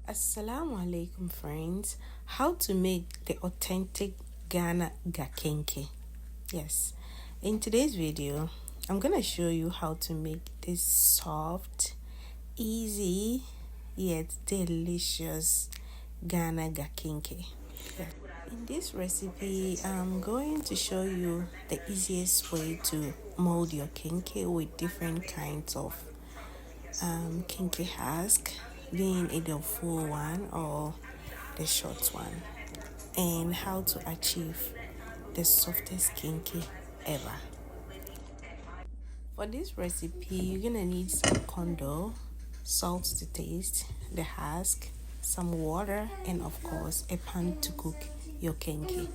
Assalamu alaikum, friends. How to make the authentic Ghana KENKY. Yes, in today's video, I'm gonna show you how to make this soft, easy, yet delicious Ghana KENKY. Yes. In this recipe, I'm going to show you the easiest way to mold your KENKY with different kinds of KENKY husk, being either full one or the short one, and how to achieve the softest KENKY ever. For this recipe, you're gonna need some kondo, salt to taste, the husk, some water, and of course a pan to cook your KENKY.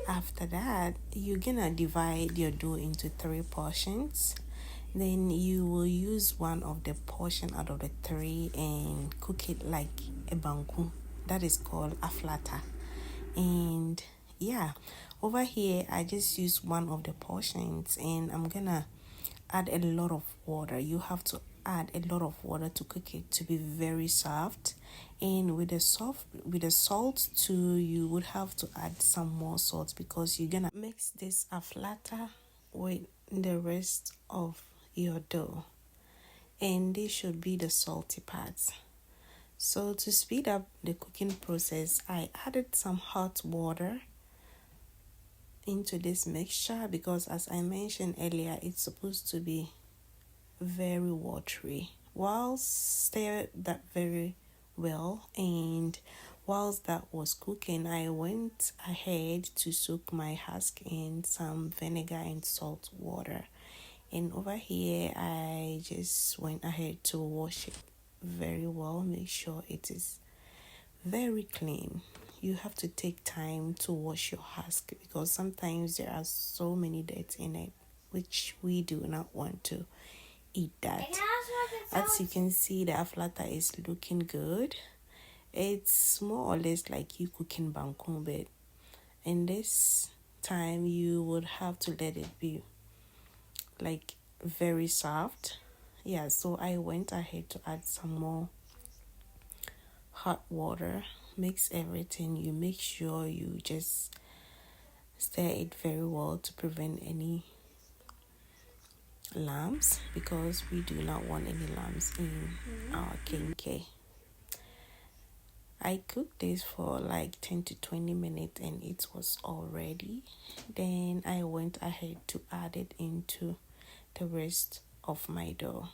After that, you're gonna divide your dough into 3 portions. Then you will use one of the portion out of the 3 and cook it like a banku. That is called AFLATA. And yeah, over here I just use one of the portions and I'm gonna add a lot of water. You have to add a lot of water to cook it to be very soft. And with the salt too, you would have to add some more salt because you're gonna mix this AFLATA with the rest of your dough, and this should be the salty parts. So to speed up the cooking process, I added some hot water into this mixture because, as I mentioned earlier, it's supposed to be very watery. Whilst stir that very well, and whilst that was cooking, I went ahead to soak my husk in some vinegar and salt water. And over here, I just went ahead to wash it very well. Make sure it is very clean. You have to take time to wash your husk because sometimes there are so many dirt in it, which we do not want to eat that. As you can see, the AFLATA is looking good. It's more or less like you cooking banku, but in this time, you would have to let it be like very soft. Yeah, so I went ahead to add some more hot water, mix everything. You make sure you just stir it very well to prevent any lumps because we do not want any lumps in our KENKY. I cooked this for like 10 to 20 minutes and it was all ready. Then I went ahead to add it into the rest of my dough.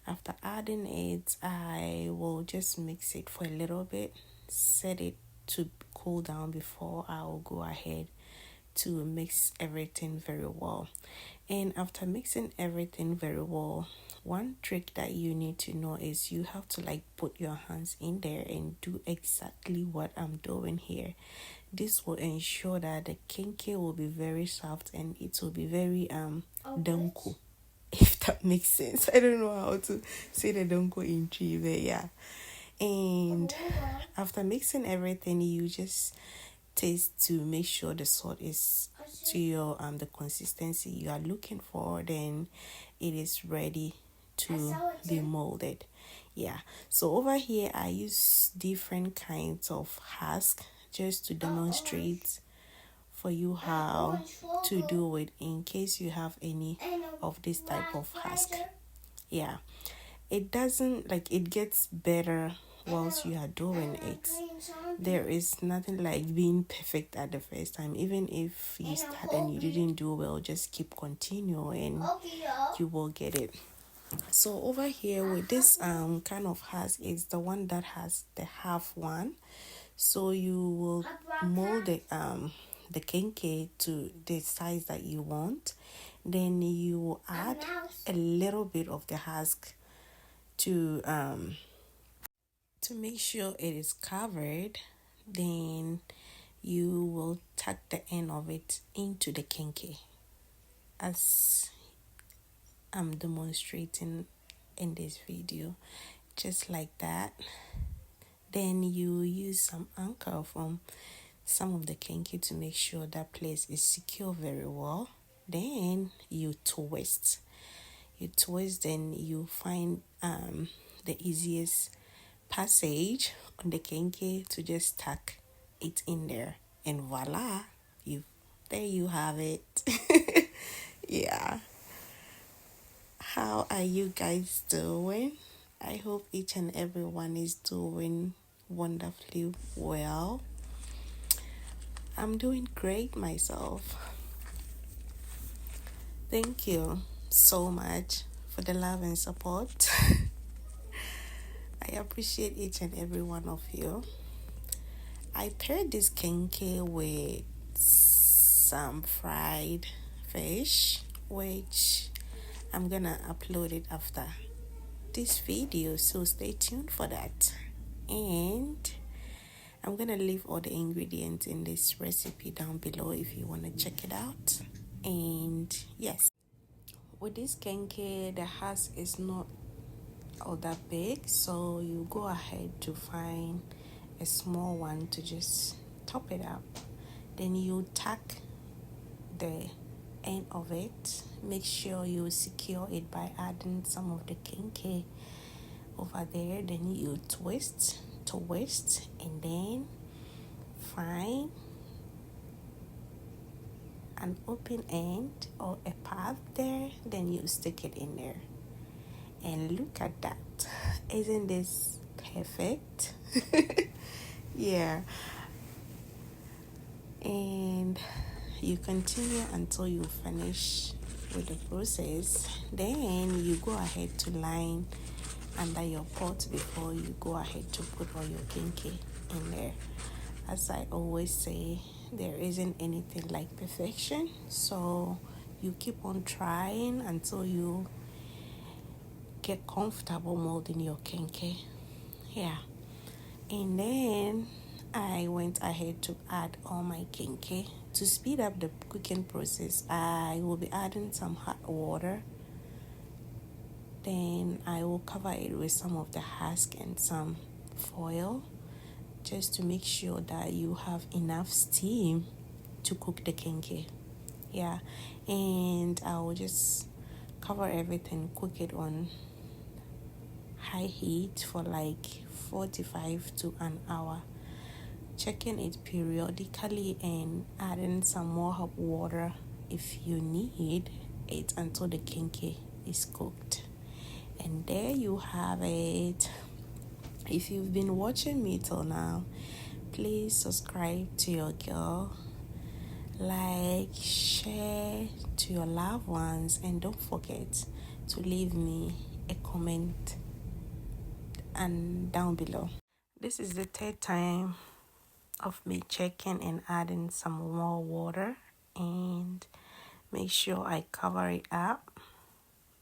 After adding it, I will just mix it for a little bit, set it to cool down before I will go ahead to mix everything very well. And after mixing everything very well, one trick that you need to know is you have to like put your hands in there and do exactly what I'm doing here. This will ensure that the KENKY will be very soft and it will be very donko, if that makes sense. I don't know how to say the donko in Twi, but yeah. And after mixing everything, you just taste to make sure the salt is to your the consistency you are looking for. Then it is ready to be molded. Yeah, so over here I use different kinds of husk just to demonstrate for you how to do it in case you have any of this type of husk. Yeah, it doesn't like it gets better whilst you are doing it. There is nothing like being perfect at the first time. Even if you start and you didn't do well, just keep continuing and you will get it. So over here with this kind of husk, it's the one that has the half one. So you will mold the KENKY to the size that you want. Then you will add a little bit of the husk to make sure it is covered. Then you will tuck the end of it into the KENKY as I'm demonstrating in this video, just like that. Then you use some anchor from some of the KENKY to make sure that place is secure very well. Then you twist, then you find the easiest passage on the kenkey to just tuck it in there, and voila, there you have it. Yeah. How are you guys doing? I hope each and everyone is doing wonderfully well. I'm doing great myself. Thank you so much for the love and support. I appreciate each and every one of you. I paired this kenkey with some fried fish, which I'm gonna upload it after this video, so stay tuned for that. And I'm gonna leave all the ingredients in this recipe down below if you want to check it out. And yes, with this kenkey, the husk is not all that big, so you go ahead to find a small one to just top it up. Then you tuck the end of it. Make sure you secure it by adding some of the kenkey over there. Then you twist, and then find an open end or a path there. Then you stick it in there, and look at that. Isn't this perfect? Yeah. And you continue until you finish with the process. Then you go ahead to line under your pot before you go ahead to put all your kenkey in there. As I always say, there isn't anything like perfection, so you keep on trying until you get comfortable molding your kenkey. Yeah. And then I went ahead to add all my kenkey. To speed up the cooking process, I will be adding some hot water. Then I will cover it with some of the husk and some foil, just to make sure that you have enough steam to cook the kenkey. Yeah. And I will just cover everything, cook it on high heat for like 45 to an hour, checking it periodically and adding some more hot water if you need it until the kenkey is cooked. And there you have it. If you've been watching me till now, please subscribe to your girl, like, share to your loved ones, and don't forget to leave me a comment and down below. This is the third time of me checking and adding some more water, and make sure I cover it up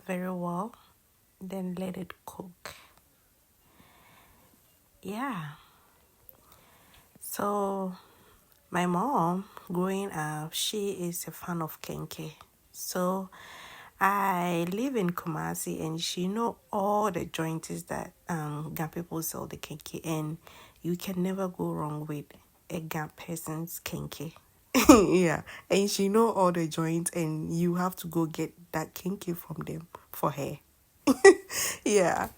very well, then let it cook. Yeah. So my mom, growing up, she is a fan of kenkey. So I live in Kumasi, and she know all the joints that Ghan people sell the kenkey, and you can never go wrong with a Ghan person's kenkey. Yeah, and she know all the joints, and you have to go get that kenkey from them for her. Yeah.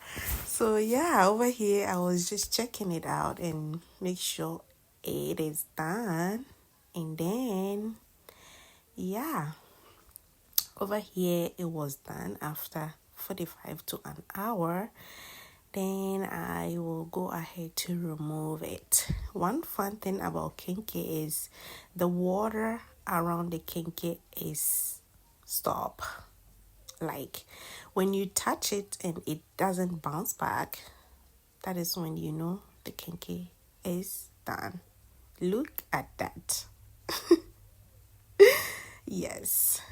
So yeah, over here I was just checking it out and make sure it is done. And then yeah, over here it was done after 45 to an hour. Then I will go ahead to remove it. One fun thing about kenkey is the water around the kenkey is stop. Like when you touch it and it doesn't bounce back, that is when you know the kenkey is done. Look at that. Yes.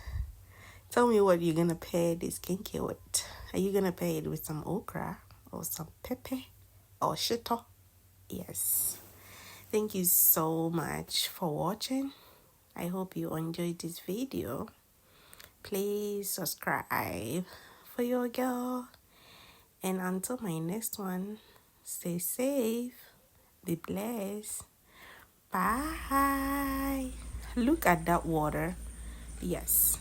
Tell me what you're gonna pair this kenkey with. Are you gonna pair it with some okra or some pepper or shito? Yes. Thank you so much for watching. I hope you enjoyed this video. Please subscribe for your girl. And until my next one, stay safe, be blessed. Bye. Look at that water. Yes.